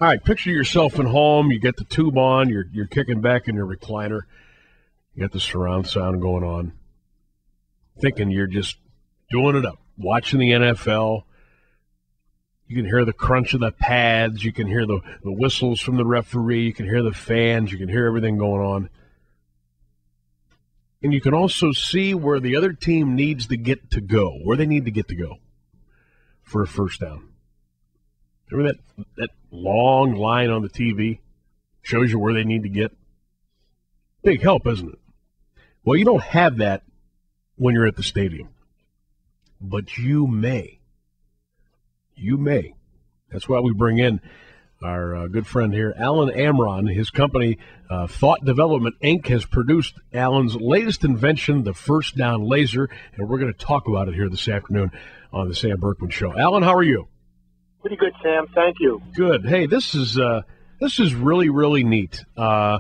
All right, picture yourself at home. You get the tube on. You're kicking back in your recliner. You got the surround sound going on. Thinking you're just doing it up, watching the NFL. You can hear the crunch of the pads. You can hear the whistles from the referee. You can hear the fans. You can hear everything going on. And you can also see where the other team needs to get to go, where they need to get to go for a first down. Remember that long line on the TV shows you where they need to get? Big help, isn't it? Well, you don't have that when you're at the stadium. But you may. You may. That's why we bring in our good friend here, Alan Amron. His company, Thought Development, Inc., has produced Alan's latest invention, the First Down Laser, and we're going to talk about it here this afternoon on the Sam Bourquin Show. Alan, how are you? Pretty good, Sam. Thank you. Good. Hey, this is really, really neat. How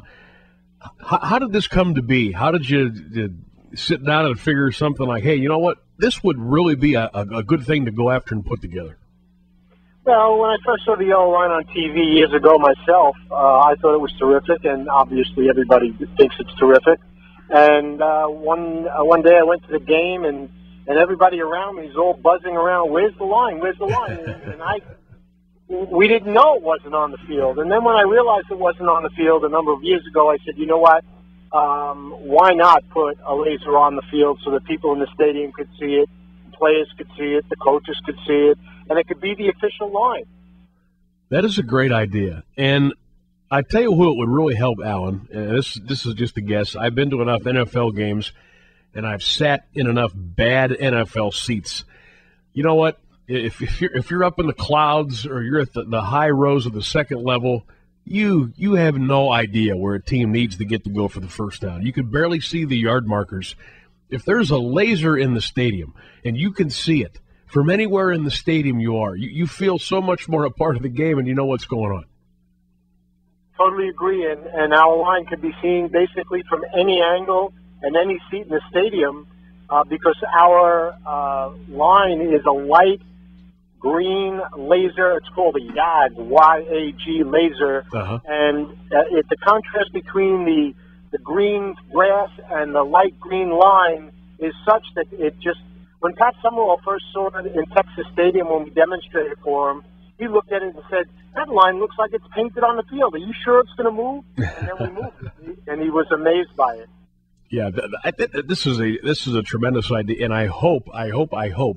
did this come to be? How did you sit down and figure something like, hey, you know what? This would really be a good thing to go after and put together. Well, when I first saw the yellow line on TV years ago myself, I thought it was terrific, and obviously everybody thinks it's terrific. And one day I went to the game, and everybody around me is all buzzing around, where's the line, where's the line? We didn't know it wasn't on the field. And then when I realized it wasn't on the field a number of years ago, I said, you know what, why not put a laser on the field so that people in the stadium could see it, players could see it, the coaches could see it, and it could be the official line. That is a great idea. And I tell you who it would really help, Alan, and this is just a guess. I've been to enough NFL games, and I've sat in enough bad NFL seats. You know what? If you're up in the clouds or you're at the high rows of the second level, you have no idea where a team needs to get to go for the first down. You can barely see the yard markers. If there's a laser in the stadium and you can see it from anywhere in the stadium you feel so much more a part of the game and you know what's going on. Totally agree, and our line could be seen basically from any angle and any seat in the stadium because our line is a light green laser. It's called a YAG, Y-A-G laser. Uh-huh. And the contrast between the green grass and the light green line is such that it just, when Pat Summerall first saw it in Texas Stadium when we demonstrated for him, he looked at it and said, that line looks like it's painted on the field. Are you sure it's going to move? And then we moved it. And he was amazed by it. Yeah, this is a tremendous idea, and I hope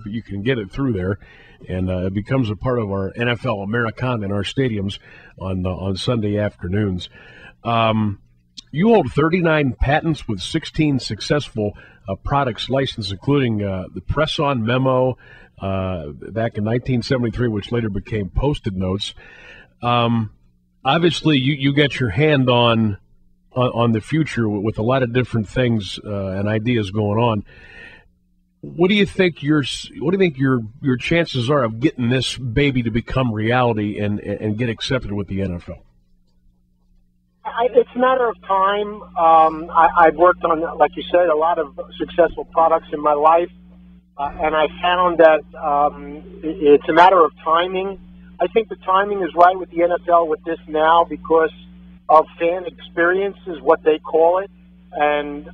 you can get it through there, and it becomes a part of our NFL Americana in our stadiums on Sunday afternoons. You hold 39 patents with 16 successful products licensed, including the press-on memo back in 1973, which later became Post-it notes. Obviously, you get your hand on the future with a lot of different things and ideas going on. What do you think your chances are of getting this baby to become reality and get accepted with the NFL? It's a matter of time. I've worked on, like you said, a lot of successful products in my life, and I found that it's a matter of timing. I think the timing is right with the NFL with this now because of fan experience is what they call it. And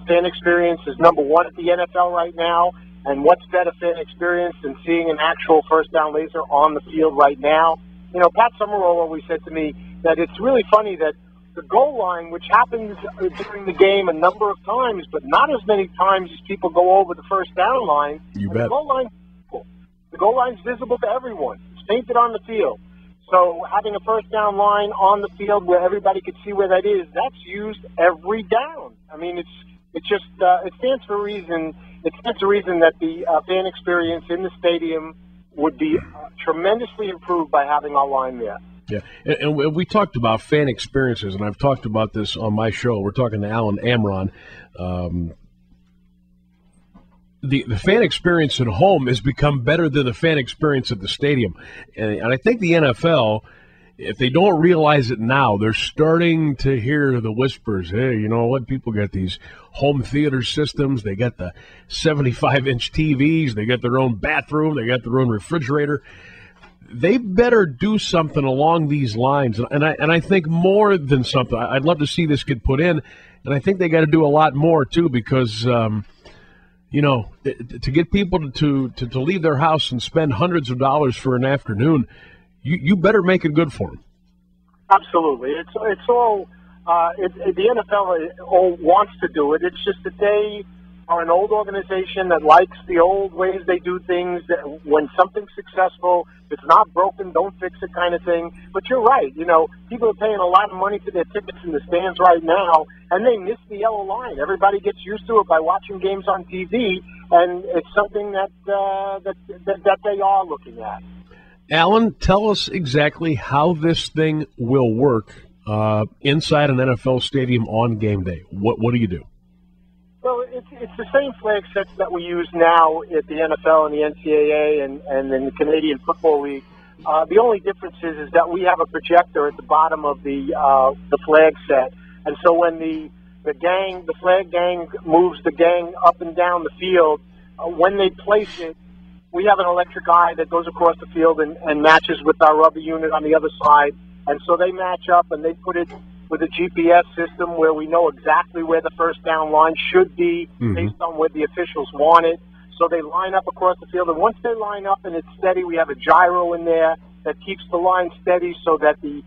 fan experience is number one at the NFL right now. And what's better fan experience than seeing an actual first down laser on the field right now? You know, Pat Summerall always said to me that it's really funny that the goal line, which happens during the game a number of times, but not as many times as people go over the first down line. You bet. The goal line's visible to everyone. It's painted on the field. So having a first down line on the field where everybody can see where that is, that's used every down. I mean, it stands for a reason. It stands to reason that the fan experience in the stadium would be tremendously improved by having our line there. Yeah, and we talked about fan experiences, and I've talked about this on my show. We're talking to Alan Amron. The fan experience at home has become better than the fan experience at the stadium. And I think the NFL, if they don't realize it now, they're starting to hear the whispers. Hey, you know what? People got these home theater systems. They got the 75-inch TVs. They got their own bathroom. They got their own refrigerator. they better do something along these lines. And I think more than something. I'd love to see this get put in, and I think they got to do a lot more too, because to get people to leave their house and spend hundreds of dollars for an afternoon, you better make it good for them. Absolutely, it's all the NFL all wants to do it. It's just that they are an old organization that likes the old ways they do things. That when something's successful, if it's not broken, don't fix it kind of thing. But you're right. People are paying a lot of money for their tickets in the stands right now, and they miss the yellow line. Everybody gets used to it by watching games on TV, and it's something that they are looking at. Alan, tell us exactly how this thing will work inside an NFL stadium on game day. What do you do? Well, it's the same flag sets that we use now at the NFL and the NCAA and in the Canadian Football League. The only difference is that we have a projector at the bottom of the flag set, and so when the flag gang moves the gang up and down the field, when they place it, we have an electric eye that goes across the field and matches with our rubber unit on the other side, and so they match up and they put it with a GPS system where we know exactly where the first down line should be based on where the officials want it. So they line up across the field, and once they line up and it's steady, we have a gyro in there that keeps the line steady so that the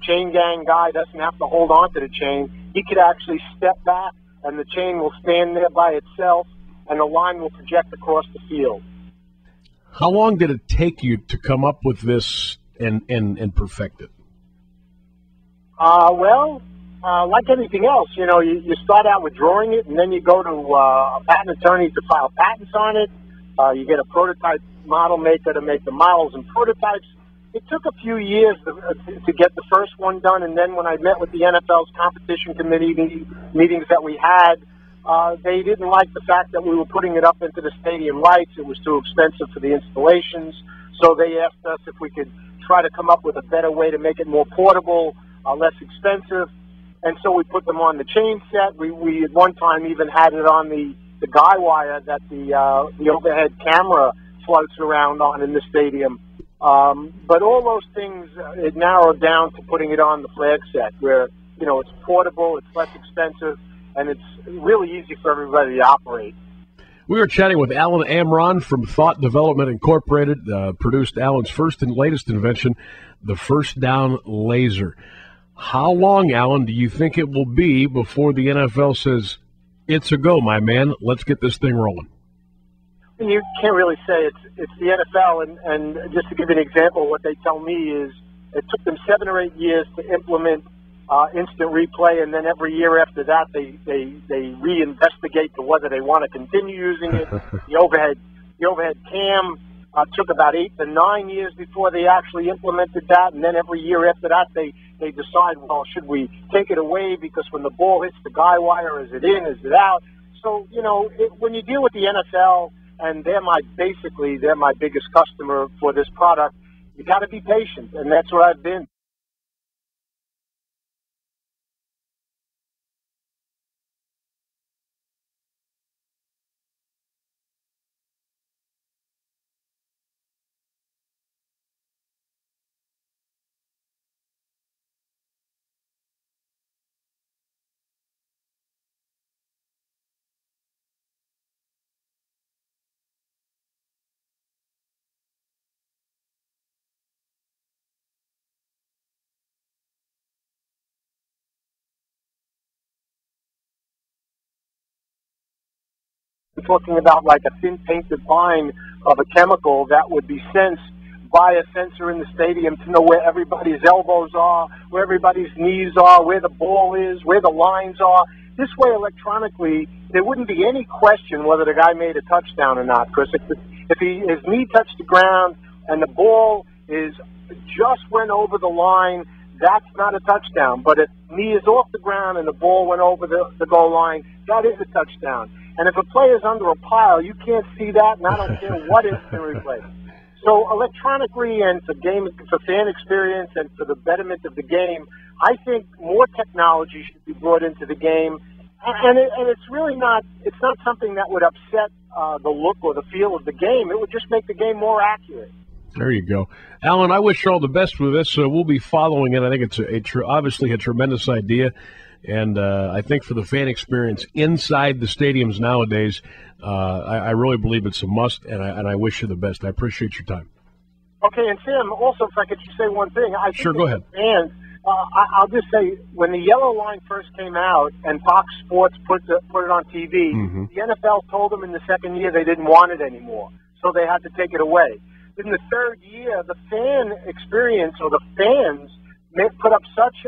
chain gang guy doesn't have to hold on to the chain. He could actually step back, and the chain will stand there by itself, and the line will project across the field. How long did it take you to come up with this and perfect it? Like anything else, you start out with drawing it, and then you go to a patent attorney to file patents on it. You get a prototype model maker to make the models and prototypes. It took a few years to get the first one done, and then when I met with the NFL's competition committee meetings that we had, they didn't like the fact that we were putting it up into the stadium lights. It was too expensive for the installations, so they asked us if we could try to come up with a better way to make it more portable, less expensive, and so we put them on the chain set. We at one time even had it on the guy wire that the overhead camera floats around on in the stadium. But all those things, it narrowed down to putting it on the flag set where, it's portable, it's less expensive, and it's really easy for everybody to operate. We were chatting with Alan Amron from Thought Development Incorporated, produced Alan's first and latest invention, the first down laser. How long, Alan, do you think it will be before the NFL says, it's a go, my man, let's get this thing rolling? You can't really say. It's the NFL, and just to give you an example, what they tell me is it took them 7 or 8 years to implement instant replay, and then every year after that they reinvestigate to whether they want to continue using it. The overhead cam took about 8 to 9 years before they actually implemented that, and then every year after that they decide, well, should we take it away because when the ball hits the guy wire, is it in, is it out? So, when you deal with the NFL, and they're my biggest customer for this product, you got to be patient, and that's what I've been. Talking about like a thin painted line of a chemical that would be sensed by a sensor in the stadium to know where everybody's elbows are, where everybody's knees are, where the ball is, where the lines are. This way, electronically, there wouldn't be any question whether the guy made a touchdown or not. Because if his knee touched the ground and the ball just went over the line, that's not a touchdown. But if knee is off the ground and the ball went over the goal line, that is a touchdown. And if a play is under a pile, you can't see that, and I don't care what instant replay. So electronically, and for fan experience and for the betterment of the game, I think more technology should be brought into the game. And it's really not something that would upset the look or the feel of the game. It would just make the game more accurate. There you go. Alan, I wish you all the best with this. We'll be following it. I think it's obviously a tremendous idea. And I think for the fan experience inside the stadiums nowadays, I really believe it's a must, and I wish you the best. I appreciate your time. Okay, and Sam, also, if I could just say one thing. Sure, go ahead. Fans, I'll just say, when the yellow line first came out and Fox Sports put it on TV, the NFL told them in the second year they didn't want it anymore, so they had to take it away. In the third year, the fan experience, or the fans, put up such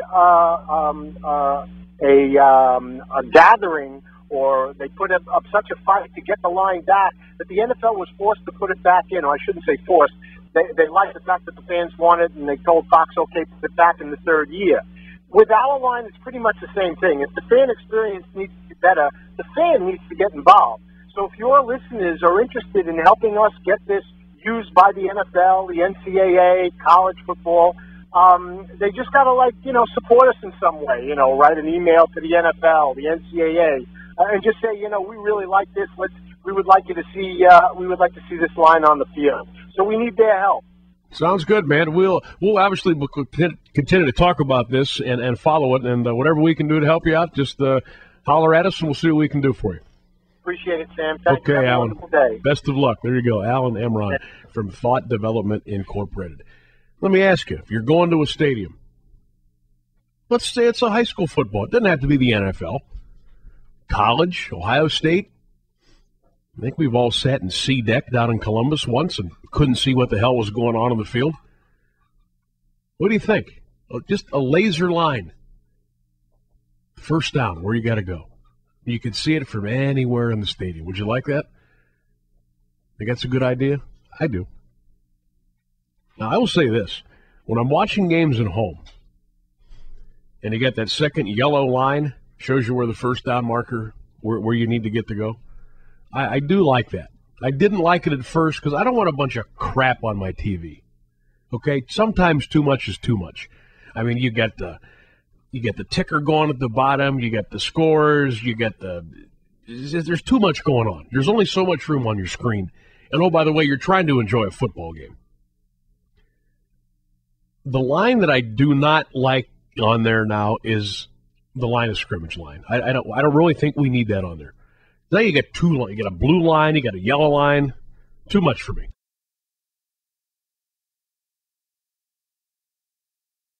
a gathering, or they put up such a fight to get the line back, that the NFL was forced to put it back in. Or I shouldn't say forced. They liked the fact that the fans wanted it, and they told Fox, okay, put it back in the third year. With our line, it's pretty much the same thing. If the fan experience needs to be better, the fan needs to get involved. So if your listeners are interested in helping us get this used by the NFL, the NCAA, college football, they just got to, support us in some way, write an email to the NFL, the NCAA, and just say, we really like this. We would like to see this line on the field. So we need their help. Sounds good, man. We'll obviously continue to talk about this and follow it, and whatever we can do to help you out, just holler at us, and we'll see what we can do for you. Appreciate it, Sam. Thank you. Have a wonderful day. Best of luck. There you go. Alan Emron from Thought Development Incorporated. Let me ask you, if you're going to a stadium, let's say it's a high school football. It doesn't have to be the NFL. College, Ohio State. I think we've all sat in C-Deck down in Columbus once and couldn't see what the hell was going on the field. What do you think? Just a laser line. First down, where you got to go. You can see it from anywhere in the stadium. Would you like that? Think that's a good idea? I do. Now, I will say this. When I'm watching games at home, and you got that second yellow line, shows you where the first down marker, where you need to get to go, I do like that. I didn't like it at first because I don't want a bunch of crap on my TV. Okay? Sometimes too much is too much. I mean, you get the ticker going at the bottom, you got the scores, there's too much going on. There's only so much room on your screen. And oh, by the way, you're trying to enjoy a football game. The line that I do not like on there now is the line of scrimmage line. I don't really think we need that on there. Now you get two lines. You got a blue line, you got a yellow line. Too much for me.